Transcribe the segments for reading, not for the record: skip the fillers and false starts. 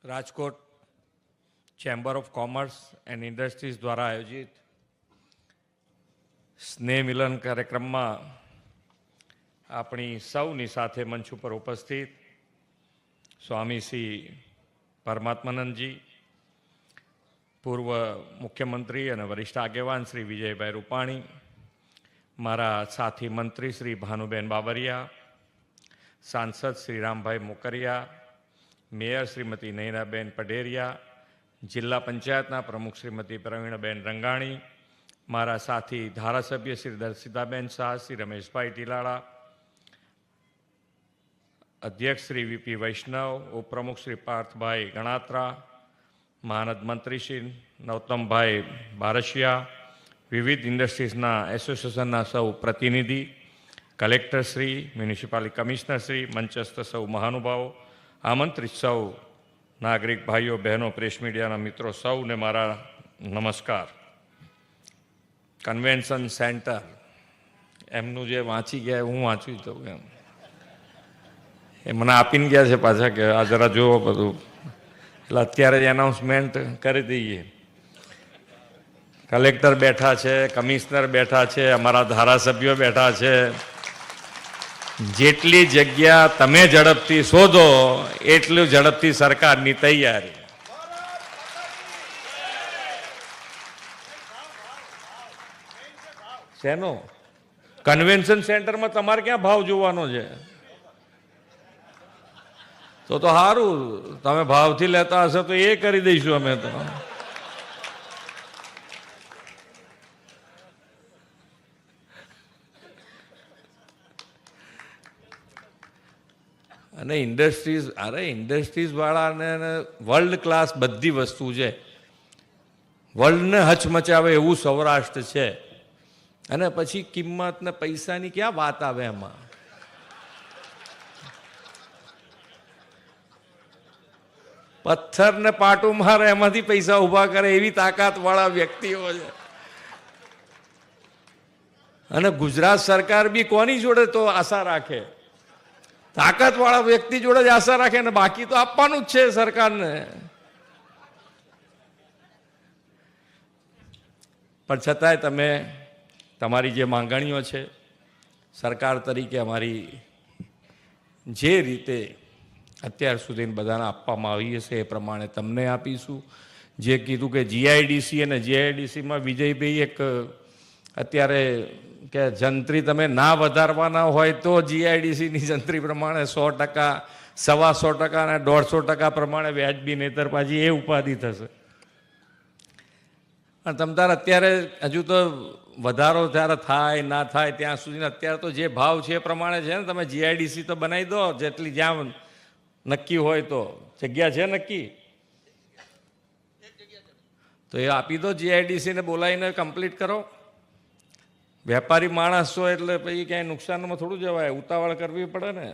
Rajkot chamber of commerce and industries દ્વારા આયોજિત સ્નેહ મિલન કાર્યક્રમમાં આપણી સૌની સાથે મંચ ઉપર ઉપસ્થિત સ્વામી શ્રી પરમાત્માનંદજી, પૂર્વ મુખ્યમંત્રી અને વરિષ્ઠ આગેવાન શ્રી વિજયભાઈ રૂપાણી, મારા સાથી મંત્રી શ્રી ભાનુબેન બાબરિયા, સાંસદ શ્રી રામભાઈ મોકરિયા, મેયર શ્રીમતી નયનાબેન પઢેરિયા, જિલ્લા પંચાયતના પ્રમુખ શ્રીમતી પ્રવીણબેન રંગાણી, મારા સાથી ધારાસભ્ય શ્રી દર્શિતાબેન શાહ, શ્રી રમેશભાઈ ટીલાળા, અધ્યક્ષ શ્રી વીપી વૈષ્ણવ, ઉપપ્રમુખ શ્રી પાર્થભાઈ ગણાત્રા, મહાનદ મંત્રી શ્રી નૌતમભાઈ બારશિયા, વિવિધ ઇન્ડસ્ટ્રીઝના એસોસિએશનના સૌ પ્રતિનિધિ, collector Shri, municipality commissioner Shri, મંચસ્થ સૌ મહાનુભાવો, આમંત્રિત સૌ નાગરિક ભાઈઓ બહેનો, પ્રેસ મીડિયાના મિત્રો, સૌને મારા નમસ્કાર. કન્વેન્શન સેન્ટર એમનું જે વાંચી ગયા હું વાંચી દઉં એમ એ મને આપીને ગયા છે પાછા કે આ જરા જુઓ બધું, એટલે અત્યારે જ એનાઉન્સમેન્ટ કરી દઈએ. કલેક્ટર બેઠા છે, કમિશનર બેઠા છે, અમારા ધારાસભ્યો બેઠા છે. જેટલી જગ્યા તમે ઝડપથી શોધો એટલું ઝડપથી સરકારની તૈયારી. શેનો? કન્વેન્શન સેન્ટરમાં તમારે ક્યાં ભાવ જોવાનો છે? તો સારું, તમે ભાવથી લેતા હશો તો એ કરી દઈશું અમે તો. અને ઇન્ડસ્ટ્રીઝ વાળાને વર્લ્ડ ક્લાસ બધી વસ્તુ છે. વર્લ્ડને હચમચાવે એવું સૌરાષ્ટ્ર છે. અને પછી કિંમત ને પૈસાની ક્યાં વાત આવે એમાં? પથ્થરને પાટું મારે એમાંથી પૈસા ઉભા કરે એવી તાકાત વાળા વ્યક્તિઓ છે. અને ગુજરાત સરકાર બી કોની જોડે તો આશા રાખે? તાકાત વાળા વ્યક્તિ જોડે જ આશા રાખે ને, બાકી તો આપવાનું જ છે સરકારને. પણ છતાંય તમે તમારી જે માંગણીઓ છે સરકાર તરીકે અમારી જે રીતે અત્યાર સુધી બધાને આપવામાં આવી હશે એ પ્રમાણે તમને આપીશું. જે કીધું કે જીઆઈડીસી અને જીઆઈડીસીમાં વિજયભાઈ એક અત્યારે કે જંત્રી તમે ના વધારવાના હોય તો જીઆઈડીસીની જંત્રી પ્રમાણે 100%, 125% અને 150% પ્રમાણે વ્યાજબી, નહીતર પાછી એ ઉપાધિ થશે. અને તમ તાર અત્યારે હજુ તો વધારો જ્યારે થાય ના થાય ત્યાં સુધી અત્યારે તો જે ભાવ છે એ પ્રમાણે છે ને. તમે જીઆઈડીસી તો બનાવી દો જેટલી જ્યાં નક્કી હોય તો. જગ્યા છે નક્કી તો એ આપી દો. જીઆઈડીસીને બોલાવીને કમ્પ્લીટ કરો. વેપારી માણસ છો એટલે પછી ક્યાંય નુકસાનમાં થોડું જવાય, ઉતાવળ કરવી પડે ને.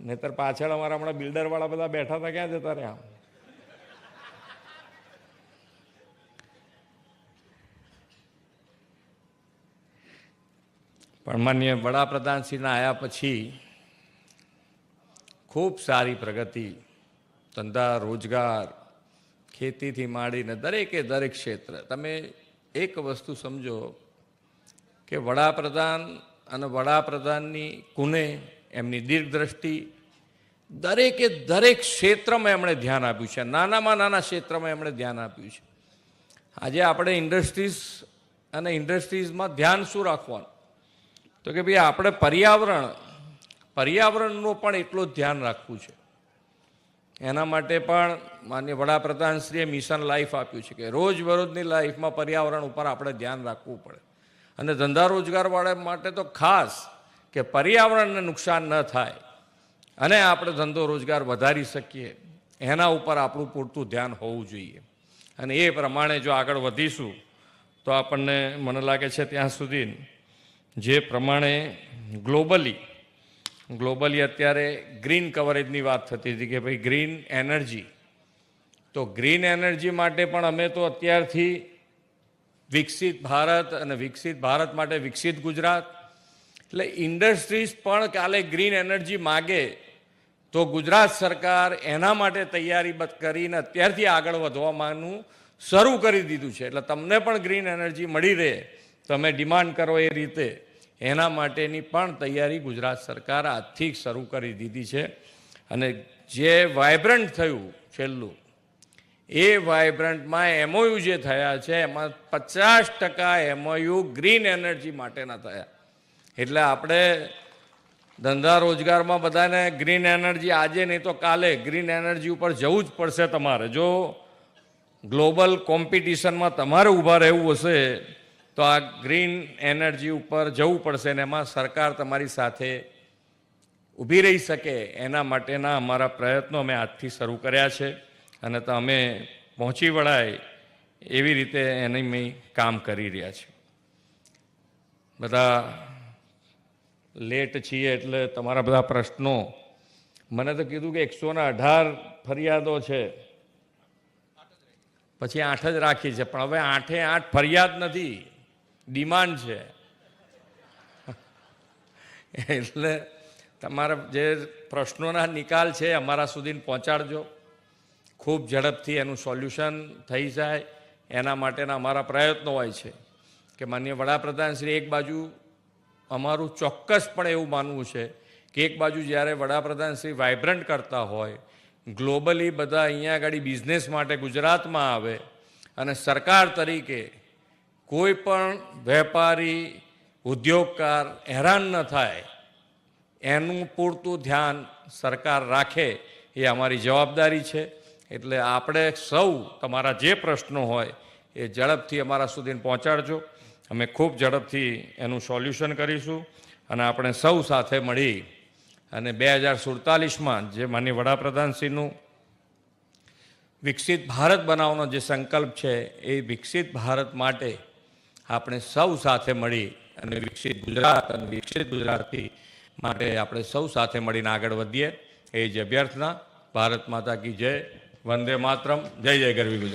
નહીતર પાછળ અમારા હમણાં બિલ્ડર વાળા બધા બેઠા હતા, ક્યાં જતા રહ્યા? પણ માનનીય વડાપ્રધાનશ્રીના આવ્યા પછી ખૂબ સારી પ્રગતિ, ધંધા રોજગાર, ખેતીથી માંડીને દરેકે દરેક ક્ષેત્ર. તમે એક વસ્તુ સમજો કે વડાપ્રધાન અને વડાપ્રધાનની કુને એમની દીર્ઘદ્રષ્ટિ, દરેકે દરેક ક્ષેત્રમાં એમણે ધ્યાન આપ્યું છે. નાનામાં નાના ક્ષેત્રમાં એમણે ધ્યાન આપ્યું છે. આજે આપણે ઇન્ડસ્ટ્રીઝમાં ધ્યાન શું રાખવાનું? તો કે ભાઈ આપણે પર્યાવરણનું પણ એટલું જ ધ્યાન રાખવું છે. એના માટે પણ માનનીય વડાપ્રધાનશ્રીએ મિશન લાઈફ આપ્યું છે કે રોજબરોજની લાઈફમાં પર્યાવરણ ઉપર આપણે ધ્યાન રાખવું પડે. અને ધંધા રોજગારવાળા માટે તો ખાસ કે પર્યાવરણને નુકસાન ન થાય અને આપણે ધંધો રોજગાર વધારી શકીએ એના ઉપર આપણું પૂરતું ધ્યાન હોવું જોઈએ. અને એ પ્રમાણે જો આગળ વધીશું તો આપણને, મને લાગે છે ત્યાં સુધી જે પ્રમાણે ગ્લોબલી અત્યારે ગ્રીન કવરેજની વાત થતી હતી કે ભાઈ ગ્રીન એનર્જી, તો ગ્રીન એનર્જી માટે પણ અમે તો અત્યારથી વિકસિત ભારત અને વિકસિત ભારત માટે વિકસિત ગુજરાત, એટલે ઇન્ડસ્ટ્રીઝ પણ કાલે ગ્રીન એનર્જી માગે તો ગુજરાત સરકાર એના માટે તૈયારી કરીને અત્યારથી આગળ વધવાનું શરૂ કરી દીધું છે. એટલે તમને પણ ગ્રીન એનર્જી મળી રહે, તમે ડિમાન્ડ કરો એ રીતે, એના માટેની પણ તૈયારી ગુજરાત સરકાર આજથી શરૂ કરી દીધી છે. અને જે વાઇબ્રન્ટ થયું છેલ્લું, એ વાઇબ્રન્ટમાં એમઓયુ જે થયા છે એમાં 50% એમઓયુ ગ્રીન એનર્જી માટેના થયા. એટલે આપણે ધંધા રોજગારમાં બધાને ગ્રીન એનર્જી આજે નહીં તો કાલે ગ્રીન એનર્જી ઉપર જવું જ પડશે તમારે. જો ગ્લોબલ કોમ્પિટિશનમાં તમારે ઊભા રહેવું હશે તો આ ગ્રીન એનર્જી ઉપર જવું પડશે ને એમાં સરકાર તમારી સાથે ઊભી રહી શકે એના માટેના અમારા પ્રયત્નો અમે આજથી શરૂ કર્યા છે. અને તમે પહોંચી વળાય એવી રીતે એની મેં કામ કરી રહ્યા છે. બધા લેટ છીએ એટલે તમારા બધા પ્રશ્નો, મને તો કીધું કે 118 ફરિયાદો છે, પછી 8 જ રાખી છે. પણ હવે 8 ફરિયાદ નથી, ડિમાન્ડ છે. એટલે તમારા જે પ્રશ્નોના નિકાલ છે અમારા સુધી પહોંચાડજો. ખૂબ ઝડપથી એનું સોલ્યુશન થઈ જાય એના માટેના અમારા પ્રયત્નો હોય છે. કે માનનીય વડાપ્રધાન શ્રી, એક બાજુ અમારું ચોક્કસપણે એવું માનવું છે કે એક બાજુ જ્યારે વડાપ્રધાન શ્રી વાઇબ્રન્ટ કરતા હોય, ગ્લોબલી બધા અહીંયા આગળ બિઝનેસ માટે ગુજરાતમાં આવે અને સરકાર તરીકે કોઈ પણ વેપારી ઉદ્યોગકાર હેરાન ન થાય એનું પૂરતું ધ્યાન સરકાર રાખે એ અમારી જવાબદારી છે. એટલે આપણે સૌ તમારા જે પ્રશ્નો હોય એ ઝડપથી અમારા સુધી પહોંચાડજો. અમે ખૂબ ઝડપથી એનું સોલ્યુશન કરીશું અને આપણે સૌ સાથે મળી અને 2047માં જે માનનીય વડાપ્રધાનશ્રીનું વિકસિત ભારત બનાવવાનો જે સંકલ્પ છે એ વિકસિત ભારત માટે આપણે સૌ સાથે મળી અને વિકસિત ગુજરાત અને વિકસિત ગુજરાતી માટે આપણે સૌ સાથે મળીને આગળ વધીએ એ જ અભ્યર્થના. ભારત માતા કી જય. વંદે માતરમ. જય જય ગરવી ગુજરાત.